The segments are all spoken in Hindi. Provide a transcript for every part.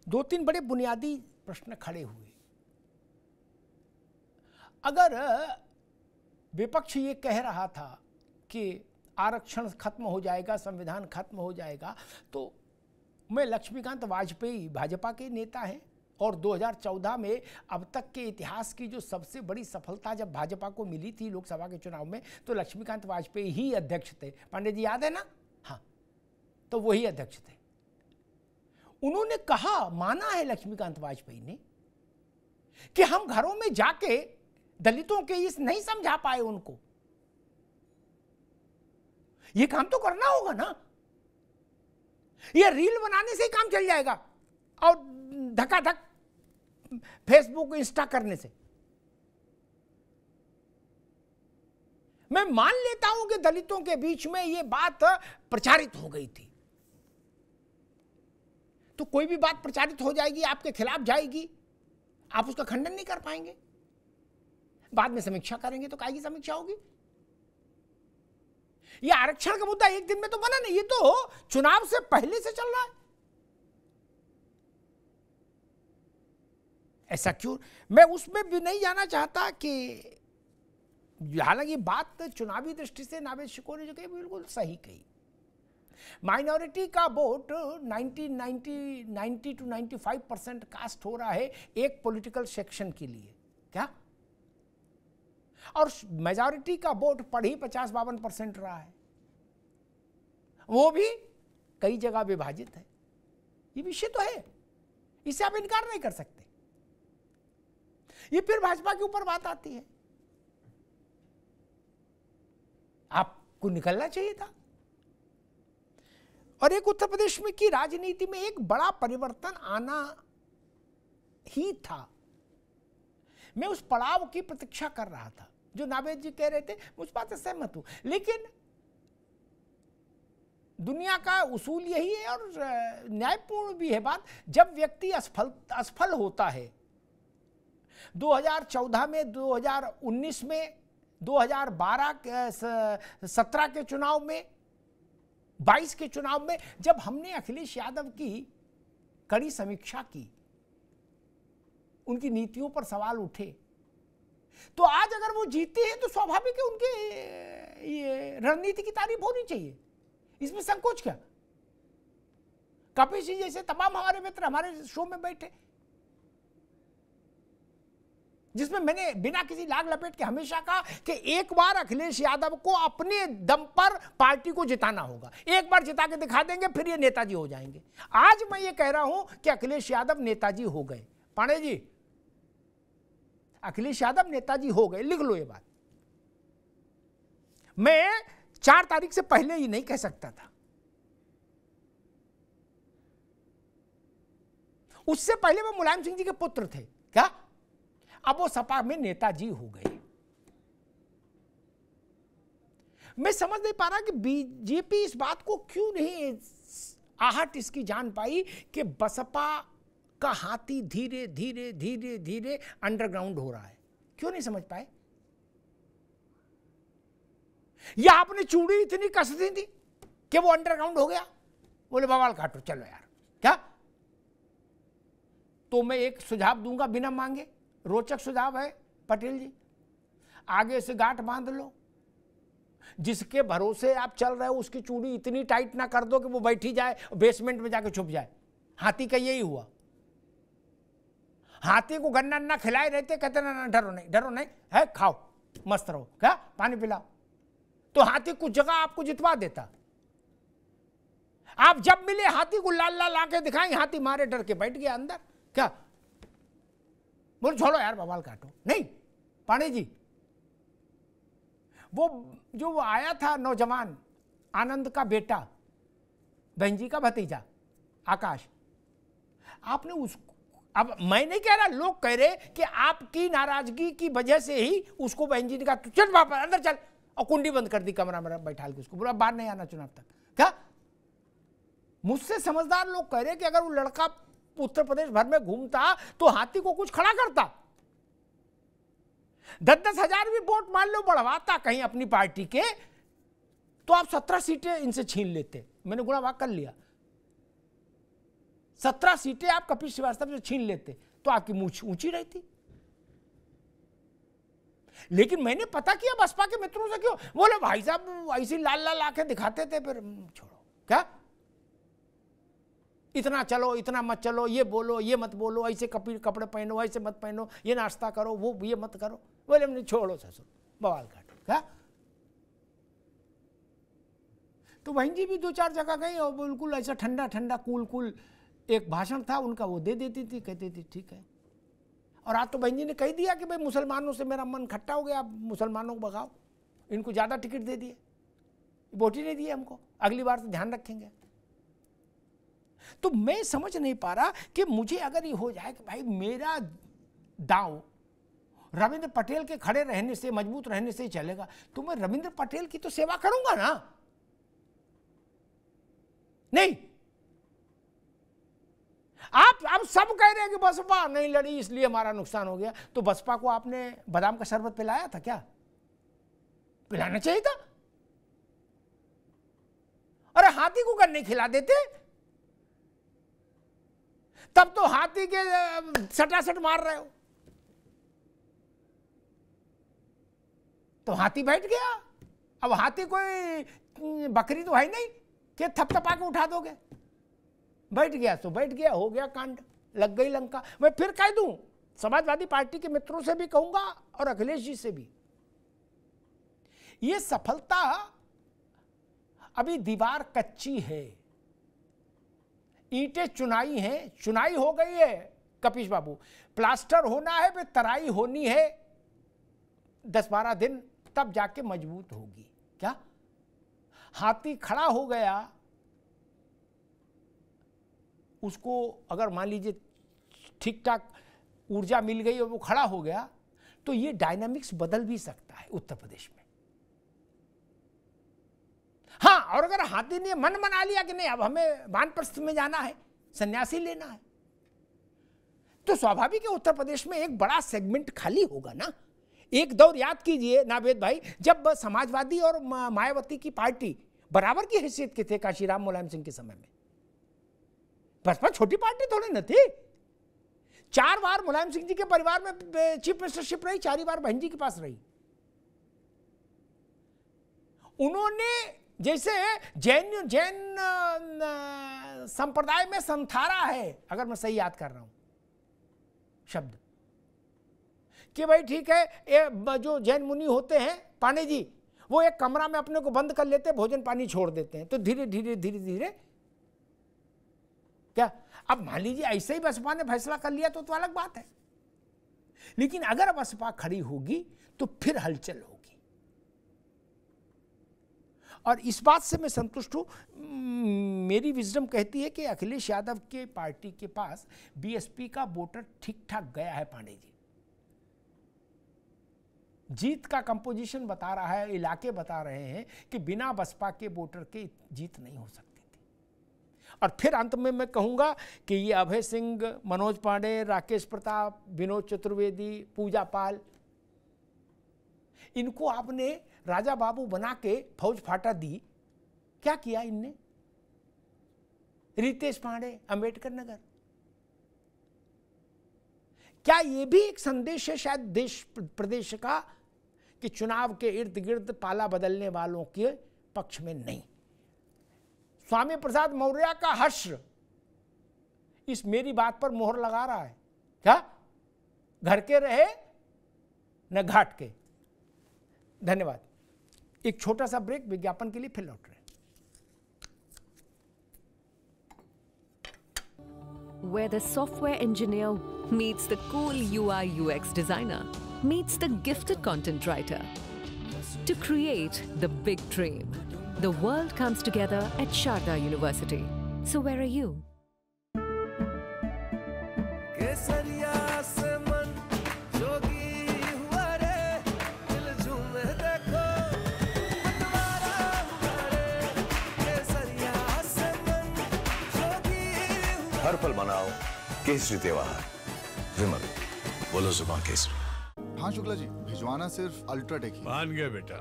दो तीन बड़े बुनियादी प्रश्न खड़े हुए। अगर विपक्ष ये कह रहा था कि आरक्षण खत्म हो जाएगा, संविधान खत्म हो जाएगा, तो मैं लक्ष्मीकांत वाजपेयी भाजपा के नेता हैं और 2014 में अब तक के इतिहास की जो सबसे बड़ी सफलता जब भाजपा को मिली थी लोकसभा के चुनाव में, तो लक्ष्मीकांत वाजपेयी ही अध्यक्ष थे। पांडे जी याद है ना? हाँ, तो वही अध्यक्ष थे। उन्होंने कहा, माना है लक्ष्मीकांत वाजपेयी ने कि हम घरों में जाके दलितों के इस नहीं समझा पाए उनको, ये काम तो करना होगा ना, ये रील बनाने से ही काम चल जाएगा और धकाधक फेसबुक इंस्टा करने से। मैं मान लेता हूं कि दलितों के बीच में ये बात प्रचारित हो गई थी, तो कोई भी बात प्रचारित हो जाएगी, आपके खिलाफ जाएगी, आप उसका खंडन नहीं कर पाएंगे। बाद में समीक्षा करेंगे तो काहे की समीक्षा होगी? ये आरक्षण का मुद्दा एक दिन में तो बना नहीं, ये तो चुनाव से पहले से चल रहा है। ऐसा क्यों? मैं उसमें भी नहीं जाना चाहता कि हालांकि बात चुनावी दृष्टि से नावेद शिकोह ने जो कही बिल्कुल सही कही। माइनॉरिटी का वोट 90 to 95% कास्ट हो रहा है एक पॉलिटिकल सेक्शन के लिए, क्या? और मेजॉरिटी का वोट पढ़ी 50-52% रहा है, वो भी कई जगह विभाजित है। ये विषय तो है, इससे आप इनकार नहीं कर सकते। ये फिर भाजपा के ऊपर बात आती है, आपको निकलना चाहिए था। और एक उत्तर प्रदेश में की राजनीति में एक बड़ा परिवर्तन आना ही था। मैं उस पड़ाव की प्रतीक्षा कर रहा था जो नावेद जी कह रहे थे, मुझ बात से सहमत हूं, लेकिन दुनिया का उसूल यही है और न्यायपूर्ण भी है बात, जब व्यक्ति असफल होता है 2014 में, 2019 में, 2017 के चुनाव में, 22 के चुनाव में, जब हमने अखिलेश यादव की कड़ी समीक्षा की, उनकी नीतियों पर सवाल उठे, तो आज अगर वो जीते हैं तो स्वाभाविक है उनके ये रणनीति की तारीफ होनी चाहिए, इसमें संकोच क्या? कपिल सिंह जैसे तमाम हमारे मित्र हमारे शो में बैठे, जिसमें मैंने बिना किसी लाग लपेट के हमेशा कहा कि एक बार अखिलेश यादव को अपने दम पर पार्टी को जिताना होगा, एक बार जिता के दिखा देंगे फिर ये नेताजी हो जाएंगे। आज मैं ये कह रहा हूं कि अखिलेश यादव नेताजी हो गए। पांडे जी, अखिलेश यादव नेताजी हो गए, लिख लो ये बात। मैं 4 तारीख से पहले ही नहीं कह सकता था, उससे पहले वो मुलायम सिंह जी के पुत्र थे, क्या? अब वो सपा में नेताजी हो गए। मैं समझ नहीं पा रहा कि बीजेपी इस बात को क्यों नहीं आहट इसकी जान पाई कि बसपा का हाथी धीरे धीरे धीरे धीरे अंडरग्राउंड हो रहा है। क्यों नहीं समझ पाए? या आपने चूड़ी इतनी कस दी थी कि वो अंडरग्राउंड हो गया? बोले बवाल काटो, चलो यार, क्या? तो मैं एक सुझाव दूंगा बिना मांगे, रोचक सुझाव है पटेल जी, आगे से गांठ बांध लो, जिसके भरोसे आप चल रहे हो उसकी चूड़ी इतनी टाइट ना कर दो कि वो बैठी जाए बेसमेंट में जाके छुप जाए। हाथी का यही हुआ, हाथी को गन्ना अन्ना खिलाए रहते, कहते ना डरो नहीं, डरो नहीं है, खाओ मस्त रहो, क्या पानी पिलाओ, तो हाथी कुछ जगह आपको जितवा देता। आप जब मिले हाथी को लाल लाल आके दिखाएंगे, हाथी मारे डर के बैठ गया अंदर, क्या? बोलो छोड़ो यार बवाल काटो। नहीं पांडे जी, वो जो वो आया था नौजवान आनंद का बेटा, बहन जी का भतीजा आकाश, आपने उसको, अब मैं नहीं कह रहा, लोग कह रहे कि आपकी नाराजगी की वजह से ही उसको बहन जी ने कहा चल वापस अंदर चल, और कुंडी बंद कर दी कमरा में बैठा के, उसको बोला बाहर नहीं आना चुनाव तक। क्या? मुझसे समझदार लोग कह रहे कि अगर वो लड़का उत्तर प्रदेश भर में घूमता तो हाथी को कुछ खड़ा करता, 10-10 हजार भी वोट मान लो बढ़वाता कहीं अपनी पार्टी के, तो आप 17 सीटें इनसे छीन लेते। मैंने गुणा भाग कर लिया, 17 सीटें आप कपिल श्रीवास्तव से छीन लेते तो आपकी मूंछ ऊंची रहती। लेकिन मैंने पता किया बसपा के मित्रों से, क्यों बोले भाई साहब ऐसी लाल लाल आंखें दिखाते थे, फिर छोड़ो क्या, इतना चलो इतना मत चलो, ये बोलो ये मत बोलो, ऐसे कपड़े पहनो ऐसे मत पहनो, ये नाश्ता करो वो ये मत करो। बोले हमने छोड़ो ससुर बवाल काटो क्या। तो बहन जी भी 2-4 जगह गई और बिल्कुल ऐसा ठंडा ठंडा कूल एक भाषण था उनका, वो दे देती थी, कहती थी ठीक है। और आज तो बहन जी ने कह दिया कि भाई मुसलमानों से मेरा मन खट्टा हो गया, आप मुसलमानों को भगाओ, इनको ज़्यादा टिकट दे दिए, वोट ही नहीं दिए हमको, अगली बार से ध्यान रखेंगे। तो मैं समझ नहीं पा रहा कि मुझे अगर ये हो जाए कि भाई मेरा दांव रविंद्र पटेल के खड़े रहने से, मजबूत रहने से ही चलेगा, तो मैं रविंद्र पटेल की तो सेवा करूंगा ना। नहीं, आप सब कह रहे हैं कि बसपा नहीं लड़ी इसलिए हमारा नुकसान हो गया, तो बसपा को आपने बादाम का शरबत पिलाया था क्या? पिलाना चाहिए था। अरे हाथी को गन्ने खिला देते, तब तो हाथी के सटासट मार रहे हो। तो हाथी बैठ गया, अब हाथी कोई बकरी तो है नहीं कि थपथपा के उठा दोगे। बैठ गया तो बैठ गया, हो गया कांड, लग गई लंका। मैं फिर कह दूं, समाजवादी पार्टी के मित्रों से भी कहूंगा और अखिलेश जी से भी, ये सफलता अभी दीवार कच्ची है, ईंटें चुनाई हैं, चुनाई हो गई है कपीश बाबू, प्लास्टर होना है, फिर तराई होनी है 10-12 दिन, तब जाके मजबूत होगी। क्या हाथी खड़ा हो गया, उसको अगर मान लीजिए ठीक ठाक ऊर्जा मिल गई और वो खड़ा हो गया, तो ये डायनामिक्स बदल भी सकता है उत्तर प्रदेश में। हाँ, और अगर हाथी ने मन बना लिया कि नहीं अब हमें वानप्रस्थ में जाना है, सन्यासी लेना है, तो स्वाभाविक है उत्तर प्रदेश में एक बड़ा सेगमेंट खाली होगा ना। एक दौर याद कीजिए नावेद भाई, जब समाजवादी और मायावती की पार्टी बराबर की हैसियत के थे काशीराम मुलायम सिंह के समय में। बसपा छोटी पार्टी थोड़ी न थी। 4 बार मुलायम सिंह जी के परिवार में चीफ मिनिस्टरशिप रही, 4 बार बहन जी के पास रही। उन्होंने जैसे जैन संप्रदाय में संथारा है, अगर मैं सही याद कर रहा हूं शब्द, कि भाई ठीक है, जो जैन मुनि होते हैं पांडे जी, वो एक कमरा में अपने को बंद कर लेते, भोजन पानी छोड़ देते हैं, तो धीरे धीरे धीरे धीरे क्या, अब मान लीजिए ऐसे ही बसपा ने फैसला कर लिया तो अलग बात है, लेकिन अगर बसपा खड़ी होगी तो फिर हलचल होगी। और इस बात से मैं संतुष्ट हूं, मेरी विजडम कहती है कि अखिलेश यादव के पार्टी के पास बीएसपी का वोटर ठीक ठाक गया है। पांडे जी जीत का कंपोजिशन बता रहा है, इलाके बता रहे हैं कि बिना बसपा के वोटर के जीत नहीं हो सकती थी। और फिर अंत में मैं कहूंगा कि ये अभय सिंह, मनोज पांडे, राकेश प्रताप, विनोद चतुर्वेदी, पूजा पाल, इनको आपने राजा बाबू बना के फौज फाटा दी, क्या किया इनने? रितेश पांडे, अंबेडकर नगर, क्या ये भी एक संदेश है शायद देश प्रदेश का कि चुनाव के इर्द गिर्द पाला बदलने वालों के पक्ष में नहीं? स्वामी प्रसाद मौर्य का हश्र इस मेरी बात पर मोहर लगा रहा है। क्या घर के रहे न घाट के। धन्यवाद। एक छोटा सा ब्रेक, विज्ञापन के लिए फिर लौट रहे हैं। Where the software engineer meets the cool UI UX designer, meets the gifted content writer to create the big dream. The world comes together at Sharda University. So where are you? हर पल मनाओ केसरी त्योहार। विमल, बोलो जुबान केसरी। हाँ शुक्ला जी, भिजवाना सिर्फ अल्ट्राटेक ही। मान गया बेटा,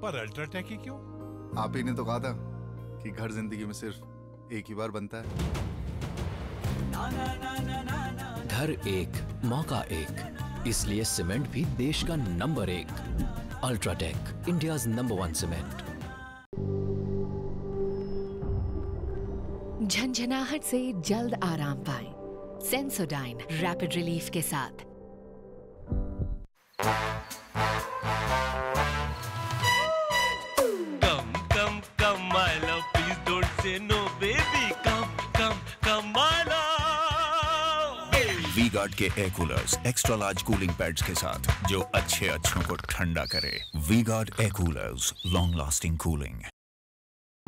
पर अल्ट्राटेक ही क्यों? आप ही ने तो कहा था कि घर जिंदगी में सिर्फ एक ही बार बनता है। घर एक, मौका एक, इसलिए सीमेंट भी देश का number 1। UltraTech, India's number 1 cement. झंझनाहट से जल्द आराम पाएं। सेंसोडाइन रैपिड रिलीफ के साथ। Come, my love, please don't say no, baby. Come, my love. V-Guard के air coolers extra large cooling pads के साथ जो अच्छों को ठंडा करे। V-Guard air coolers, long lasting cooling.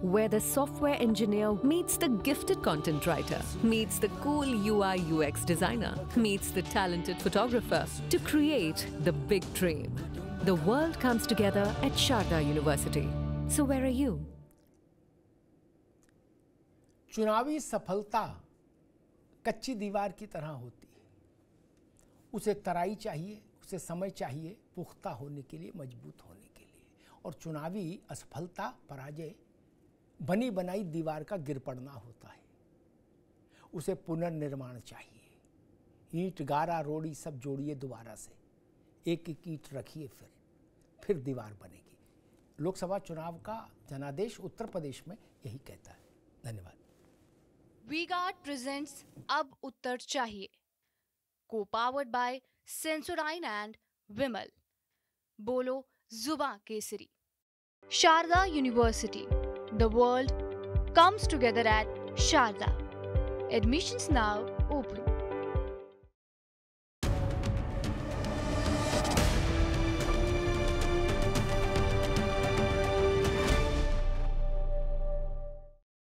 Where the software engineer meets the gifted content writer, meets the cool UI UX designer, meets the talented photographer to create the big dream. The world comes together at Sharda University. So where are you? चुनावी सफलता कच्ची दीवार की तरह होती है। उसे तराई चाहिए, उसे समय चाहिए पुख्ता होने के लिए, मजबूत होने के लिए। और चुनावी असफलता, पराजय बनी बनाई दीवार का गिर पड़ना होता है। उसे पुनर्निर्माण चाहिए। ईंट, गारा, रोड़ी सब जोड़िए दोबारा से, एक एक ईंट रखिए, फिर दीवार बनेगी। लोकसभा चुनाव का जनादेश उत्तर प्रदेश में यही कहता है। धन्यवाद। वी-गार्ड प्रेजेंट्स अब उत्तर चाहिए, co-powered by Sensodyne and Vimal. बोलो जुबां केसरी। Sharda university, the world comes together at Sharda. Admissions now open.